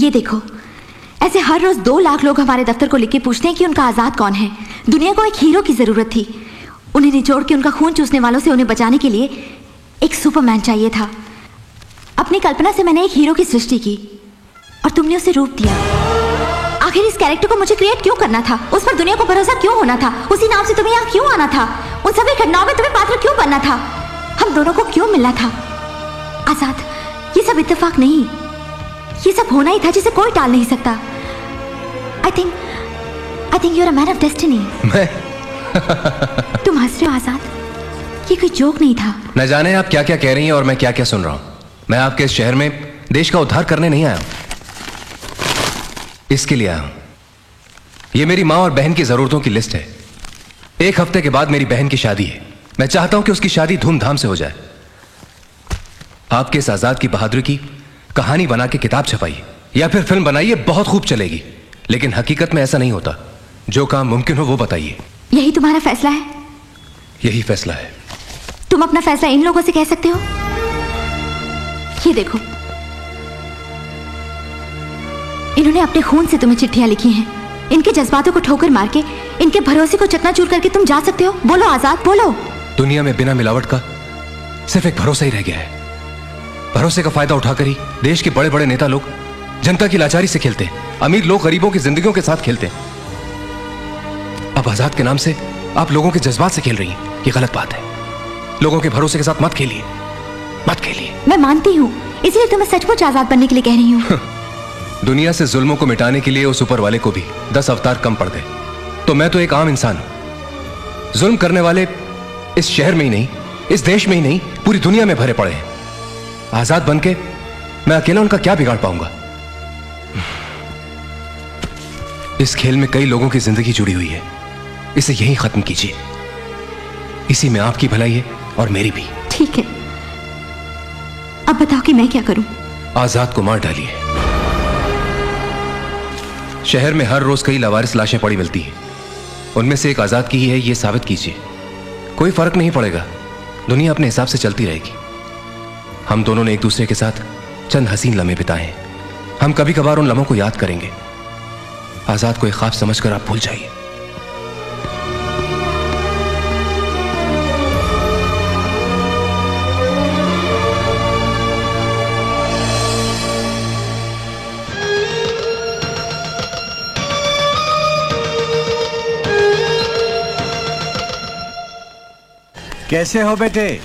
ये देखो, ऐसे हर रोज 2 लाख लोग हमारे दफ्तर को लिख के पूछते हैं कि उनका आजाद कौन है। दुनिया को एक हीरो की जरूरत थी। उन्हें निचोड़ के उनका खून चूसने वालों से उन्हें बचाने के लिए एक सुपरमैन चाहिए था। अपनी कल्पना से मैंने एक हीरो की सृष्टि की और तुमने उसे रूप दिया। आखिर इस कैरेक्टर को मुझे क्रिएट क्यों करना था? उस पर दुनिया को भरोसा क्यों होना था? उसी नाम से तुम्हें यहाँ क्यों आना था? उन सभी घटनाओं में तुम्हें पात्र क्यों बनना था? हम दोनों को क्यों मिलना था? आजाद, ये सब इत्तेफाक नहीं, ये सब होना ही था जिसे कोई टाल नहीं सकता। I think you're a man of destiny. मैं तुम हंस रहे हो आजाद, ये कोई जोक नहीं था। न जाने आप क्या क्या कह रही हैं और मैं क्या क्या सुन रहा हूं। मैं आपके इस शहर में देश का उद्धार करने नहीं आया हूं, इसके लिए आया हूं। ये मेरी मां और बहन की जरूरतों की लिस्ट है। 1 हफ्ते के बाद मेरी बहन की शादी है। मैं चाहता हूं कि उसकी शादी धूमधाम से हो जाए। आपके इस आजाद की बहादुरी की कहानी बना के किताब छपाइए या फिर फिल्म बनाइए, बहुत खूब चलेगी। लेकिन हकीकत में ऐसा नहीं होता। जो काम मुमकिन हो वो बताइए। यही तुम्हारा फैसला है? यही फैसला है। तुम अपना फैसला इन लोगों से कह सकते हो? ये देखो, इन्होंने अपने खून से तुम्हें चिट्ठियां लिखी हैं। इनके जज्बातों को ठोकर मार के, इनके भरोसे को चकनाचूर करके तुम जा सकते हो? बोलो आजाद, बोलो। दुनिया में बिना मिलावट का सिर्फ एक भरोसा ही रह गया है। भरोसे का फायदा उठाकर ही देश के बड़े बड़े नेता लोग जनता की लाचारी से खेलते हैं। अमीर लोग गरीबों की जिंदगियों के साथ खेलते हैं। अब आजाद के नाम से आप लोगों के जज्बात से खेल रही हैं। ये गलत बात है। लोगों के भरोसे के साथ मत खेलिए, मत खेलिए। मैं मानती हूँ, इसलिए तो मैं सचमुच आजाद बनने के लिए कह रही हूँ। दुनिया से जुल्मों को मिटाने के लिए उस ऊपर वाले को भी 10 अवतार कम पड़ गए, तो मैं तो एक आम इंसान हूं। जुल्म करने वाले इस शहर में ही नहीं, इस देश में ही नहीं, पूरी दुनिया में भरे पड़े हैं। आजाद बनके मैं अकेला उनका क्या बिगाड़ पाऊंगा? इस खेल में कई लोगों की जिंदगी जुड़ी हुई है। इसे यहीं खत्म कीजिए। इसी में आपकी भलाई है और मेरी भी। ठीक है, अब बताओ कि मैं क्या करूं? आजाद को मार डालिए। शहर में हर रोज कई लावारिस लाशें पड़ी मिलती हैं। उनमें से एक आजाद की ही है, यह साबित कीजिए। कोई फर्क नहीं पड़ेगा, दुनिया अपने हिसाब से चलती रहेगी। हम दोनों ने एक दूसरे के साथ चंद हसीन लम्हे बिताए हैं। हम कभी कभार उन लम्हों को याद करेंगे। आजाद को एक ख्वाब समझकर आप भूल जाइए। कैसे हो बेटे?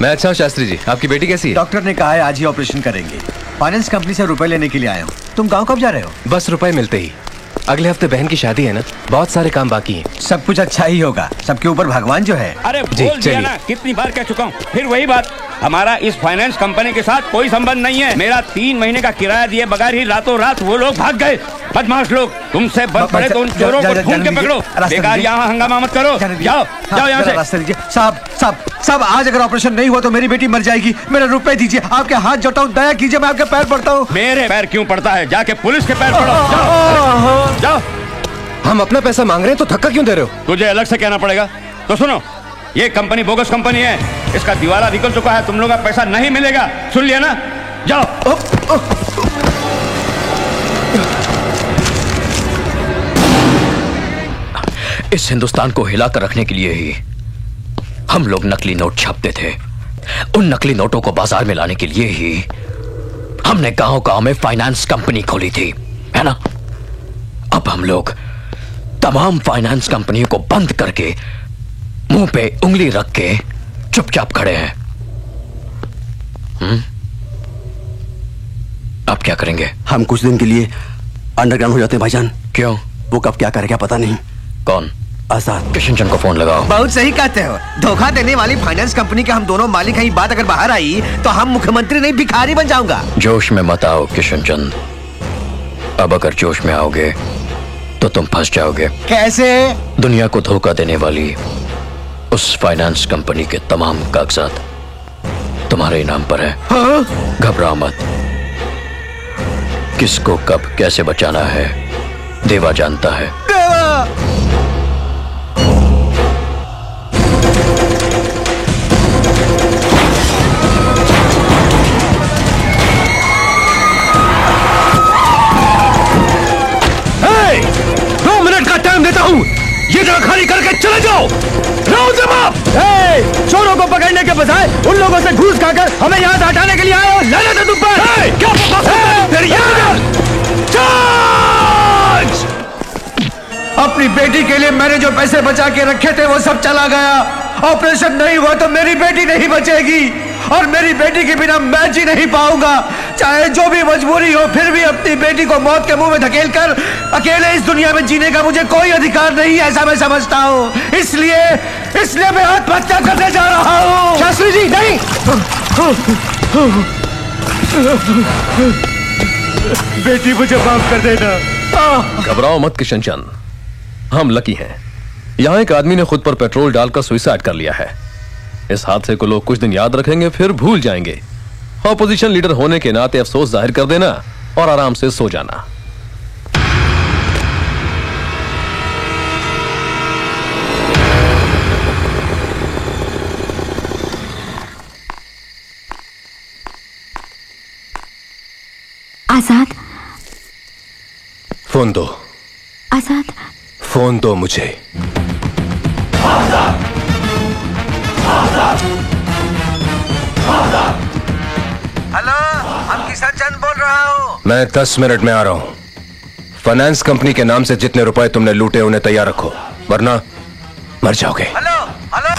मैं अच्छा हूं शास्त्री जी। आपकी बेटी कैसी है? डॉक्टर ने कहा है आज ही ऑपरेशन करेंगे। फाइनेंस कंपनी से रुपए लेने के लिए आया हूँ। तुम गांव कब जा रहे हो? बस रुपए मिलते ही। अगले हफ्ते बहन की शादी है ना, बहुत सारे काम बाकी हैं। सब कुछ अच्छा ही होगा, सबके ऊपर भगवान जो है। अरे बोल दिया ना, कितनी बार कह चुका हूँ। फिर वही बात, हमारा इस फाइनेंस कंपनी के साथ कोई संबंध नहीं है। मेरा 3 महीने का किराया दिए बगैर ही रातों रात वो लोग भाग गए। बदमाश लोग, तुमसे बच पड़े तो उन चोरों को ढूंढ के पकड़ो। बेकार यहाँ हंगामा मत करो। जाओ जाओ यहाँ से। रास्ते दीजिए साहब, आज अगर ऑपरेशन नहीं हुआ तो मेरी बेटी मर जाएगी। मेरे रुपए दीजिए, आपके हाथ जोड़ता हूँ, दया कीजिए, मैं आपके पैर पड़ता हूँ। मेरे पैर क्यों पड़ता है? जाके पुलिस के पैर पड़ो। जाओ। हम अपना पैसा मांग रहे हैं तो धक्का क्यों दे रहे हो? तुझे अलग से कहना पड़ेगा। तो सुनो, ये कंपनी बोगस कंपनी है, इसका दिवाला निकल चुका है, तुम लोगों का पैसा नहीं मिलेगा। सुन लिया ना? जाओ। इस हिंदुस्तान को हिलाकर रखने के लिए ही हम लोग नकली नोट छापते थे। उन नकली नोटों को बाजार में लाने के लिए ही हमने गांव-गांव में फाइनेंस कंपनी खोली थी, है ना? अब हम लोग तमाम फाइनेंस कंपनियों को बंद करके मुंह पे उंगली रख के चुपचाप खड़े हैं। अब क्या करेंगे? हम कुछ दिन के लिए अंडरग्राउंड हो जाते हैं भाईजान। क्यों? वो कब क्या करेगा पता नहीं। कौन? आजाद। किशनचंद को फोन लगाओ। बहुत सही कहते हो। धोखा देने वाली फाइनेंस कंपनी के हम दोनों मालिक हैं। ये बात अगर बाहर आई तो हम मुख्यमंत्री नहीं भिखारी बन जाऊंगा। जोश में मत आओ किशनचंद। अब अगर जोश में आओगे तो तुम फंस जाओगे। कैसे? दुनिया को धोखा देने वाली उस फाइनेंस कंपनी के तमाम कागजात तुम्हारे नाम पर है। हाँ? घबराओ मत। किसको कब कैसे बचाना है देवा जानता है। देवा! जगह खाली करके चले जाओ। Round them up! चोरों को पकड़ने के बजाय उन लोगों से घूस खाकर हमें यहाँ से हटाने के लिए आए हो। लानत है तुम पर। क्या बकवास करते हो तेरी यार? चार्ज! अपनी बेटी के लिए मैंने जो पैसे बचा के रखे थे वो सब चला गया। ऑपरेशन नहीं हुआ तो मेरी बेटी नहीं बचेगी और मेरी बेटी के बिना मैं जी नहीं पाऊंगा। चाहे जो भी मजबूरी हो, फिर भी अपनी बेटी को मौत के मुंह में धकेल कर अकेले इस दुनिया में जीने का मुझे कोई अधिकार नहीं है, ऐसा मैं समझता हूँ। इसलिए मैं आत्महत्या करने जा रहा हूँ। शास्त्री जी नहीं। बेटी मुझे माफ कर देना। घबराओ मत किशन चंद, हम लकी हैं। यहां एक आदमी ने खुद पर पेट्रोल डालकर सुसाइड कर लिया है। इस हादसे को लोग कुछ दिन याद रखेंगे, फिर भूल जाएंगे। ऑपोजिशन लीडर होने के नाते अफसोस जाहिर कर देना और आराम से सो जाना। आजाद, फोन दो। आजाद, फोन दो मुझे। हेलो, हम किशन चंद बोल रहा हूँ। मैं 10 मिनट में आ रहा हूं। फाइनेंस कंपनी के नाम से जितने रुपए तुमने लूटे उन्हें तैयार रखो, वरना मर जाओगे। Hello hello.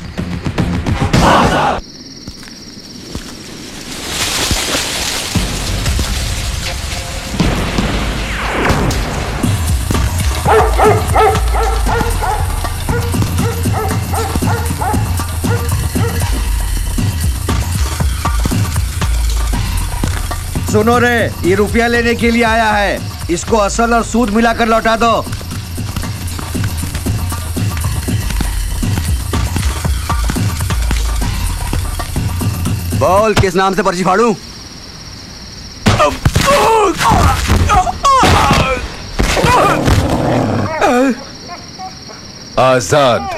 सुनो रे, ये रुपया लेने के लिए आया है। इसको असल और सूद मिलाकर लौटा दो। बोल, किस नाम से पर्ची फाड़ूं? आजाद।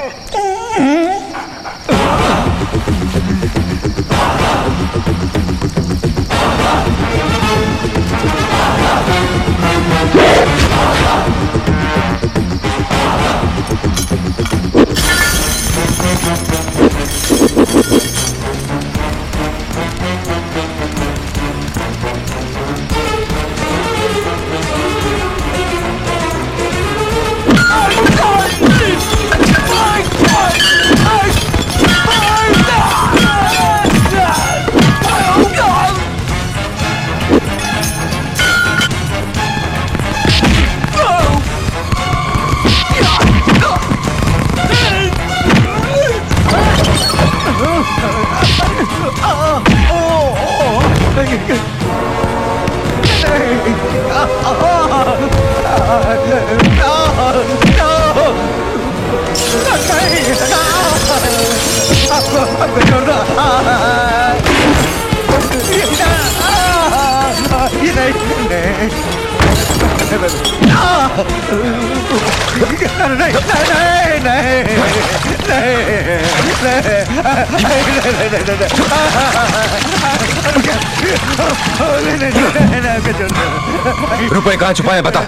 रुपए कहाँ छुपाए? बता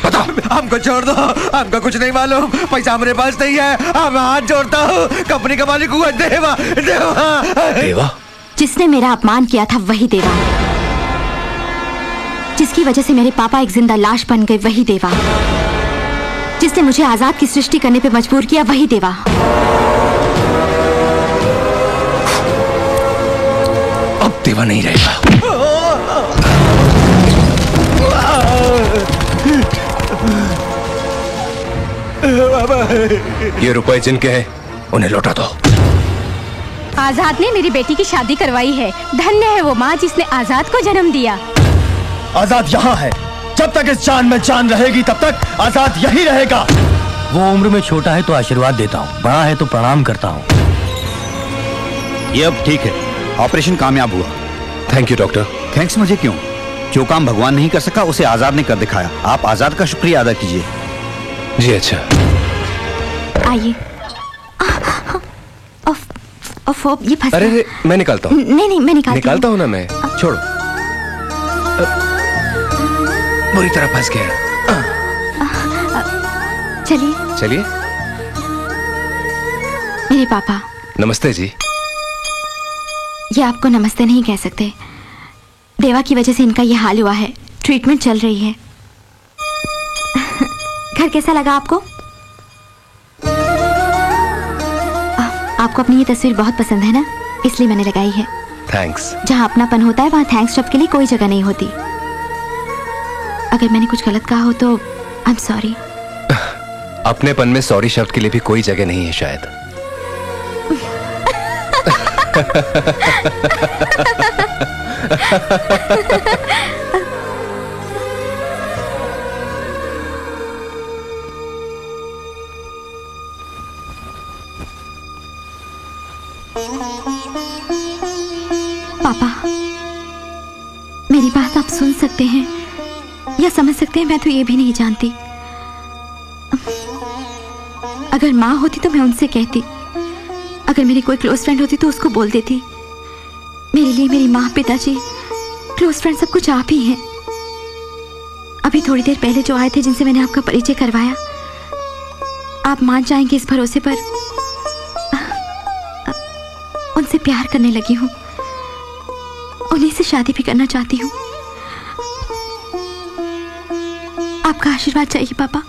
बता। हमको छोड़ दो, हमको कुछ नहीं मालूम। पैसा हमारे पास नहीं है। मैं हाथ जोड़ता हूँ, कंपनी का मालिक हुआ देवा। देवा देवा? जिसने मेरा अपमान किया था वही देवा, जिसकी वजह से मेरे पापा एक जिंदा लाश बन गए वही देवा, जिसने मुझे आजाद की सृष्टि करने पे मजबूर किया वही देवा। अब देवा नहीं रहेगा। ये रुपए जिनके हैं उन्हें लौटा दो। आजाद ने मेरी बेटी की शादी करवाई है। धन्य है वो माँ जिसने आजाद को जन्म दिया। आजाद यहाँ है। जब तक इस जान में जान रहेगी तब तक आजाद यही रहेगा। वो उम्र में छोटा है तो आशीर्वाद देता हूँ, बड़ा है तो प्रणाम करता हूँ। ये अब ठीक है, ऑपरेशन कामयाब हुआ। Thank you doctor. थैंक्स मुझे क्यों? जो काम भगवान नहीं कर सका उसे आजाद ने कर दिखाया। आप आजाद का शुक्रिया अदा कीजिए। जी अच्छा। आइए। ये फंसा। अरे मैं निकालता हूँ। नहीं मैं निकालता हूँ ना मैं। छोड़ो। बुरी तरह फंस गया। चलिए चलिए। मेरे पापा। नमस्ते जी। ये आपको नमस्ते नहीं कह सकते। देवा की वजह से इनका ये हाल हुआ है। ट्रीटमेंट चल रही है। घर कैसा लगा आपको? आपको अपनी ये तस्वीर बहुत पसंद है ना, इसलिए मैंने लगाई है। थैंक्स। जहाँ अपनापन होता है वहाँ थैंक्स शब्द के लिए कोई जगह नहीं होती। अगर मैंने कुछ गलत कहा हो तो आई एम सॉरी। अपनेपन में सॉरी शब्द के लिए भी कोई जगह नहीं है शायद। पापा, मेरी बात आप सुन सकते हैं या समझ सकते हैं, मैं तो ये भी नहीं जानती। अगर माँ होती तो मैं उनसे कहती, अगर मेरी कोई क्लोज फ्रेंड होती तो उसको बोल देती। मेरे लिए मेरी माँ, पिताजी, क्लोज फ्रेंड सब कुछ आप ही हैं। अभी थोड़ी देर पहले जो आए थे जिनसे मैंने आपका परिचय करवाया, आप मान जाएंगे इस भरोसे पर उनसे प्यार करने लगी हूँ। उन्हीं से शादी भी करना चाहती हूँ। आपका आशीर्वाद चाहिए पापा।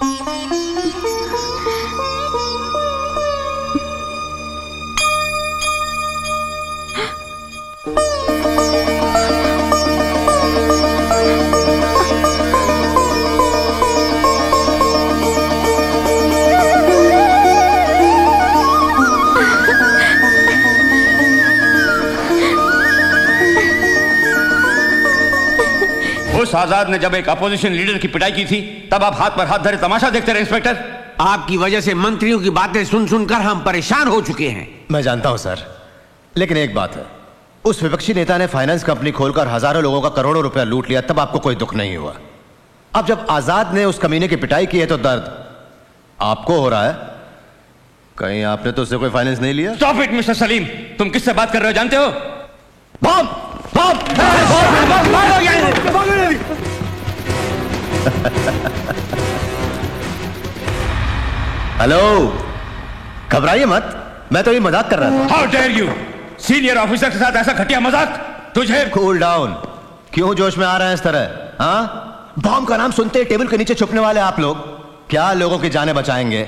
उस आजाद ने जब एक अपोजिशन लीडर की पिटाई की थी तब आप हाथ पर हाथ धरे तमाशा देखते रहे इंस्पेक्टर। आपकी वजह से मंत्रियों की बातें सुन सुनकर हम परेशान हो चुके हैं। मैं जानता हूं सर, लेकिन एक बात है, उस विपक्षी नेता ने फाइनेंस कंपनी खोलकर हजारों लोगों का करोड़ों रुपया लूट लिया, तब आपको कोई दुख नहीं हुआ। अब जब आजाद ने उस कमीने की पिटाई की है तो दर्द आपको हो रहा है। कहीं आपने तो उससे कोई फाइनेंस नहीं लिया? स्टॉप इट मिस्टर सलीम, तुम किससे बात कर रहे हो जानते हो? बॉम्ब! हेलो, घबराइए मत, मैं तो ये मजाक कर रहा था। How dare you, senior officer के साथ ऐसा घटिया मजाक? तुझे कूल डाउन, क्यों जोश में आ रहे हैं इस तरह? हाँ, बॉम्ब का नाम सुनते ही टेबल के नीचे छुपने वाले आप लोग क्या लोगों की जानें बचाएंगे,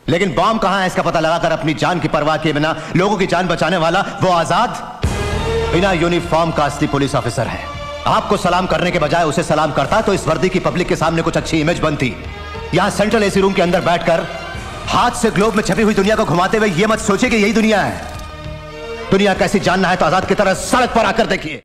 लेकिन बॉम्ब कहां है इसका पता लगाकर अपनी जान की परवाह किए बिना लोगों की जान बचाने वाला वो आजाद बिना यूनिफॉर्म का असली पुलिस ऑफिसर है। आपको सलाम करने के बजाय उसे सलाम करता तो इस वर्दी की पब्लिक के सामने कुछ अच्छी इमेज बनती। यहां सेंट्रल एसी रूम के अंदर बैठकर हाथ से ग्लोब में छपी हुई दुनिया को घुमाते हुए ये मत सोचिए कि यही दुनिया है। दुनिया कैसी जानना है तो आजाद की तरह सड़क पर आकर देखिए।